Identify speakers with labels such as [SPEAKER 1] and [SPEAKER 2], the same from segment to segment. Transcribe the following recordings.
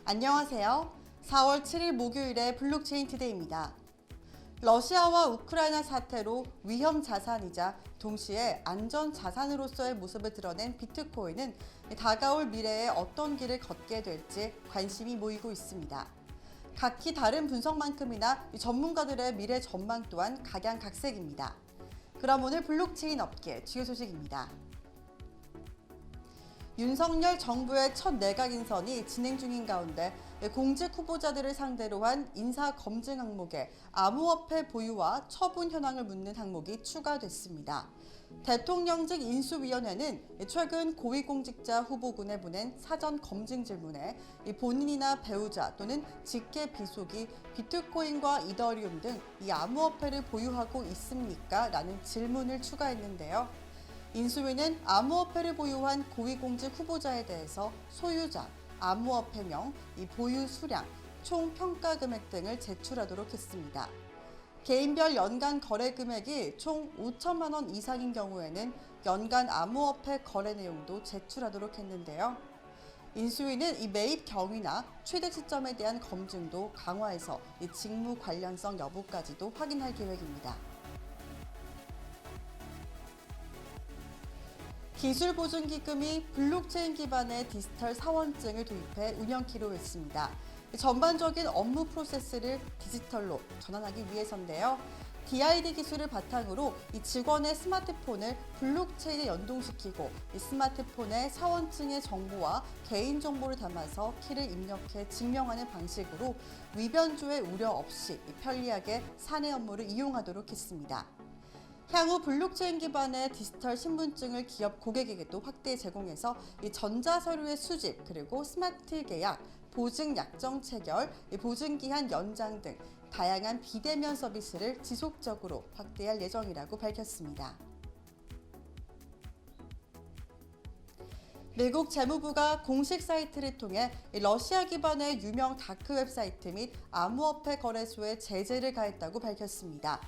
[SPEAKER 1] 안녕하세요. 4월 7일 목요일의 블록체인 투데이입니다. 러시아와 우크라이나 사태로 위험 자산이자 동시에 안전 자산으로서의 모습을 드러낸 비트코인은 다가올 미래에 어떤 길을 걷게 될지 관심이 모이고 있습니다. 각기 다른 분석만큼이나 전문가들의 미래 전망 또한 각양각색입니다. 그럼 오늘 블록체인 업계 주요 소식입니다. 윤석열 정부의 첫 내각 인선이 진행 중인 가운데 공직 후보자들을 상대로 한 인사 검증 항목에 암호화폐 보유와 처분 현황을 묻는 항목이 추가됐습니다. 대통령직 인수위원회는 최근 고위공직자 후보군에 보낸 사전 검증 질문에 본인이나 배우자 또는 직계 비속이 비트코인과 이더리움 등 이 암호화폐를 보유하고 있습니까? 라는 질문을 추가했는데요. 인수위는 암호화폐를 보유한 고위공직 후보자에 대해서 소유자, 암호화폐명, 이 보유 수량, 총 평가 금액 등을 제출하도록 했습니다. 개인별 연간 거래 금액이 총 5천만 원 이상인 경우에는 연간 암호화폐 거래 내용도 제출하도록 했는데요. 인수위는 이 매입 경위나 취득 시점에 대한 검증도 강화해서 이 직무 관련성 여부까지도 확인할 계획입니다. 기술보증기금이 블록체인 기반의 디지털 사원증을 도입해 운영키로 했습니다. 전반적인 업무 프로세스를 디지털로 전환하기 위해서인데요. DID 기술을 바탕으로 이 직원의 스마트폰을 블록체인에 연동시키고 이 스마트폰에 사원증의 정보와 개인정보를 담아서 키를 입력해 증명하는 방식으로 위변조의 우려 없이 편리하게 사내 업무를 이용하도록 했습니다. 향후 블록체인 기반의 디지털 신분증을 기업 고객에게도 확대 제공해서 이 전자서류의 수집, 그리고 스마트 계약, 보증 약정 체결, 보증 기한 연장 등 다양한 비대면 서비스를 지속적으로 확대할 예정이라고 밝혔습니다. 미국 재무부가 공식 사이트를 통해 러시아 기반의 유명 다크 웹사이트 및 암호화폐 거래소에 제재를 가했다고 밝혔습니다.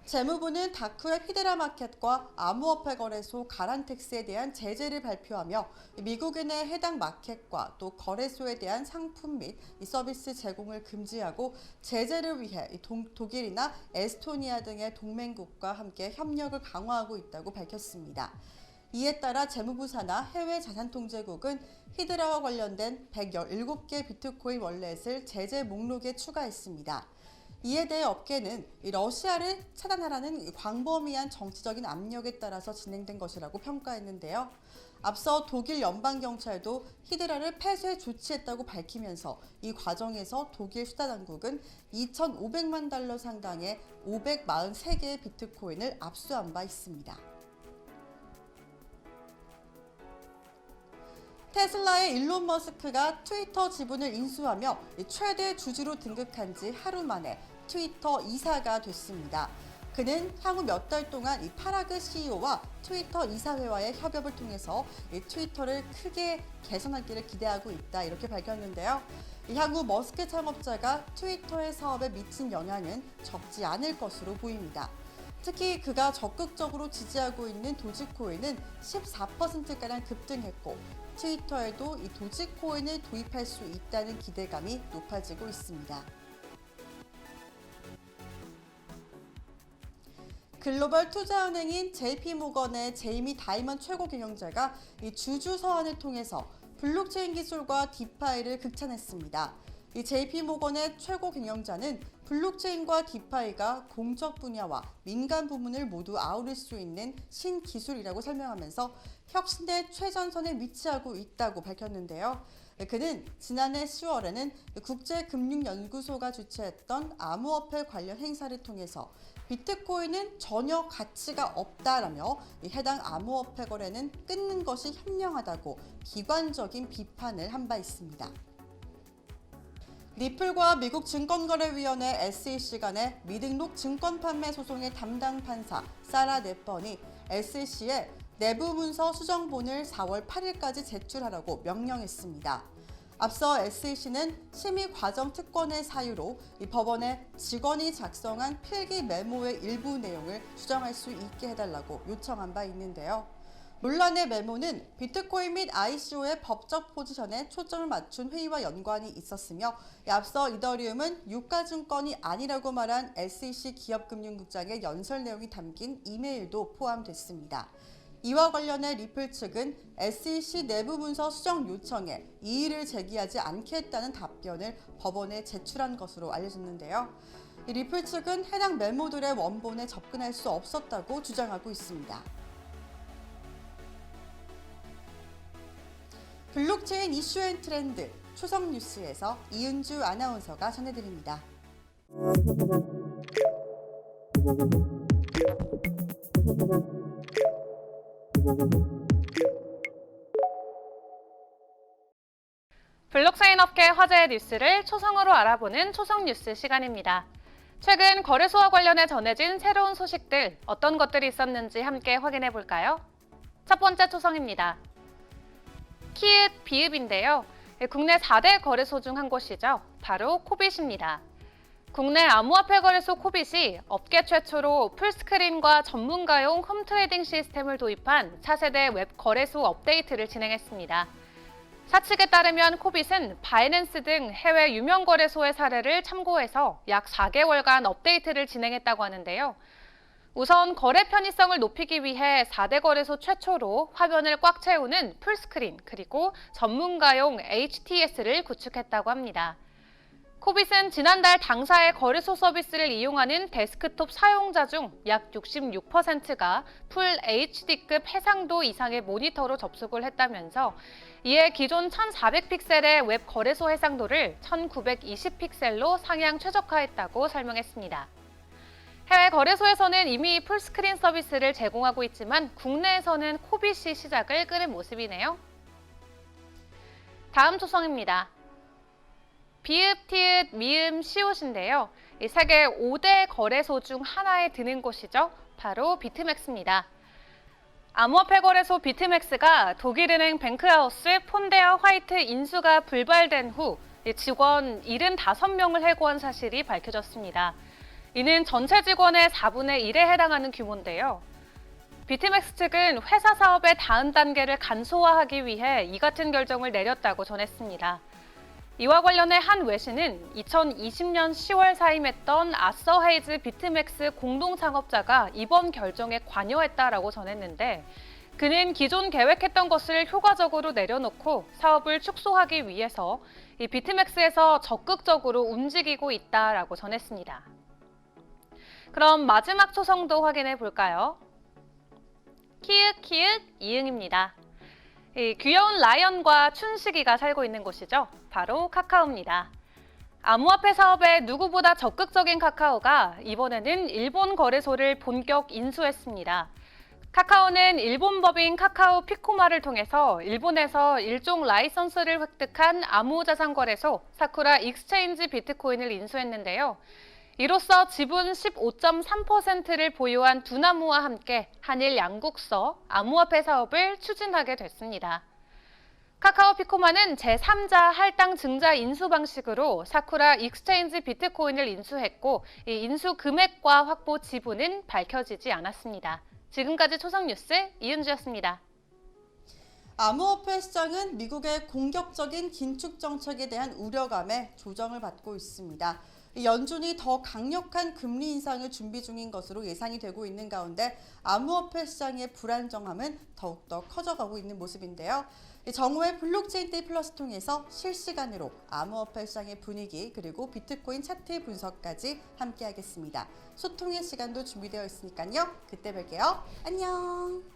[SPEAKER 1] 재무부는 다크웹 히드라마켓과 암호화폐 거래소 가란텍스에 대한 제재를 발표하며 미국인의 해당 마켓과 또 거래소에 대한 상품 및 서비스 제공을 금지하고 제재를 위해 독일이나 에스토니아 등의 동맹국과 함께 협력을 강화하고 있다고 밝혔습니다. 이에 따라 재무부 산하 해외자산통제국은 히드라와 관련된 117개 비트코인 월렛을 제재 목록에 추가했습니다. 이에 대해 업계는 러시아를 차단하라는 광범위한 정치적인 압력에 따라서 진행된 것이라고 평가했는데요. 앞서 독일 연방경찰도 히드라를 폐쇄 조치했다고 밝히면서 이 과정에서 독일 수사당국은 2,500만 달러 상당의 543개의 비트코인을 압수한 바 있습니다. 테슬라의 일론 머스크가 트위터 지분을 인수하며 최대 주주로 등극한 지 하루 만에 트위터 이사가 됐습니다. 그는 향후 몇 달 동안 이 파라그 CEO와 트위터 이사회와의 협업을 통해서 이 트위터를 크게 개선하기를 기대하고 있다, 이렇게 밝혔는데요. 향후 머스크 창업자가 트위터의 사업에 미친 영향은 적지 않을 것으로 보입니다. 특히 그가 적극적으로 지지하고 있는 도지코인은 14%가량 급등했고 트위터에도 이 도지코인을 도입할 수 있다는 기대감이 높아지고 있습니다. 글로벌 투자은행인 JP모건의 제이미 다이먼 최고 경영자가 이 주주 서한을 통해서 블록체인 기술과 디파이를 극찬했습니다. 이 JP모건의 최고 경영자는 블록체인과 디파이가 공적 분야와 민간 부문을 모두 아우를 수 있는 신기술이라고 설명하면서 혁신의 최전선에 위치하고 있다고 밝혔는데요. 그는 지난해 10월에는 국제금융연구소가 주최했던 암호화폐 관련 행사를 통해서 비트코인은 전혀 가치가 없다라며 해당 암호화폐 거래는 끊는 것이 현명하다고 비관적인 비판을 한 바 있습니다. 리플과 미국 증권거래위원회 SEC 간의 미등록 증권 판매 소송의 담당 판사 사라 넷번이 SEC에 내부 문서 수정본을 4월 8일까지 제출하라고 명령했습니다. 앞서 SEC는 심의 과정 특권의 사유로 이 법원에 직원이 작성한 필기 메모의 일부 내용을 수정할 수 있게 해달라고 요청한 바 있는데요. 논란의 메모는 비트코인 및 ICO의 법적 포지션에 초점을 맞춘 회의와 연관이 있었으며 앞서 이더리움은 유가증권이 아니라고 말한 SEC 기업금융국장의 연설 내용이 담긴 이메일도 포함됐습니다. 이와 관련해 리플 측은 SEC 내부 문서 수정 요청에 이의를 제기하지 않겠다는 답변을 법원에 제출한 것으로 알려졌는데요. 리플 측은 해당 메모들의 원본에 접근할 수 없었다고 주장하고 있습니다. 블록체인 이슈 앤 트렌드 초성 뉴스에서 이은주 아나운서가 전해드립니다.
[SPEAKER 2] 블록체인 업계 화제의 뉴스를 초성으로 알아보는 초성 뉴스 시간입니다. 최근 거래소와 관련해 전해진 새로운 소식들, 어떤 것들이 있었는지 함께 확인해 볼까요? 첫 번째 초성입니다. 키읔 비읍인데요. 국내 4대 거래소 중 한 곳이죠. 바로 코빗입니다. 국내 암호화폐 거래소 코빗이 업계 최초로 풀스크린과 전문가용 홈트레이딩 시스템을 도입한 차세대 웹 거래소 업데이트를 진행했습니다. 사측에 따르면 코빗은 바이낸스 등 해외 유명 거래소의 사례를 참고해서 약 4개월간 업데이트를 진행했다고 하는데요. 우선 거래 편의성을 높이기 위해 4대 거래소 최초로 화면을 꽉 채우는 풀스크린 그리고 전문가용 HTS를 구축했다고 합니다. 코빗은 지난달 당사의 거래소 서비스를 이용하는 데스크톱 사용자 중 약 66%가 풀 HD급 해상도 이상의 모니터로 접속을 했다면서 이에 기존 1400픽셀의 웹 거래소 해상도를 1920픽셀로 상향 최적화했다고 설명했습니다. 해외 거래소에서는 이미 풀스크린 서비스를 제공하고 있지만 국내에서는 코빗이 시작을 끄는 모습이네요. 다음 초성입니다. 비읍, 티읕, 미음, 시옷인데요. 이 세계 5대 거래소 중 하나에 드는 곳이죠. 바로 비트맥스입니다. 암호화폐 거래소 비트맥스가 독일은행 뱅크하우스 폰데어 화이트 인수가 불발된 후 직원 75명을 해고한 사실이 밝혀졌습니다. 이는 전체 직원의 4분의 1에 해당하는 규모인데요. 비트맥스 측은 회사 사업의 다음 단계를 간소화하기 위해 이 같은 결정을 내렸다고 전했습니다. 이와 관련해 한 외신은 2020년 10월 사임했던 아서 헤이즈 비트맥스 공동 창업자가 이번 결정에 관여했다라고 전했는데 그는 기존 계획했던 것을 효과적으로 내려놓고 사업을 축소하기 위해서 이 비트맥스에서 적극적으로 움직이고 있다라고 전했습니다. 그럼 마지막 초성도 확인해 볼까요? 키읔, 이응입니다. 귀여운 라이언과 춘식이가 살고 있는 곳이죠. 바로 카카오입니다. 암호화폐 사업에 누구보다 적극적인 카카오가 이번에는 일본 거래소를 본격 인수했습니다. 카카오는 일본 법인 카카오 피코마를 통해서 일본에서 일종 라이선스를 획득한 암호자산 거래소 사쿠라 익스체인지 비트코인을 인수했는데요. 이로써 지분 15.3%를 보유한 두나무와 함께 한일 양국서 암호화폐 사업을 추진하게 됐습니다. 카카오 피코마는 제3자 할당 증자 인수 방식으로 사쿠라 익스체인지 비트코인을 인수했고 이 인수 금액과 확보 지분은 밝혀지지 않았습니다. 지금까지 초성 뉴스 이은주였습니다.
[SPEAKER 1] 암호화폐 시장은 미국의 공격적인 긴축 정책에 대한 우려감에 조정을 받고 있습니다. 연준이 더 강력한 금리 인상을 준비 중인 것으로 예상이 되고 있는 가운데 암호화폐 시장의 불안정함은 더욱더 커져가고 있는 모습인데요. 정오의 블록체인 데이 플러스 통해서 실시간으로 암호화폐 시장의 분위기 그리고 비트코인 차트 분석까지 함께하겠습니다. 소통의 시간도 준비되어 있으니까요. 그때 뵐게요. 안녕.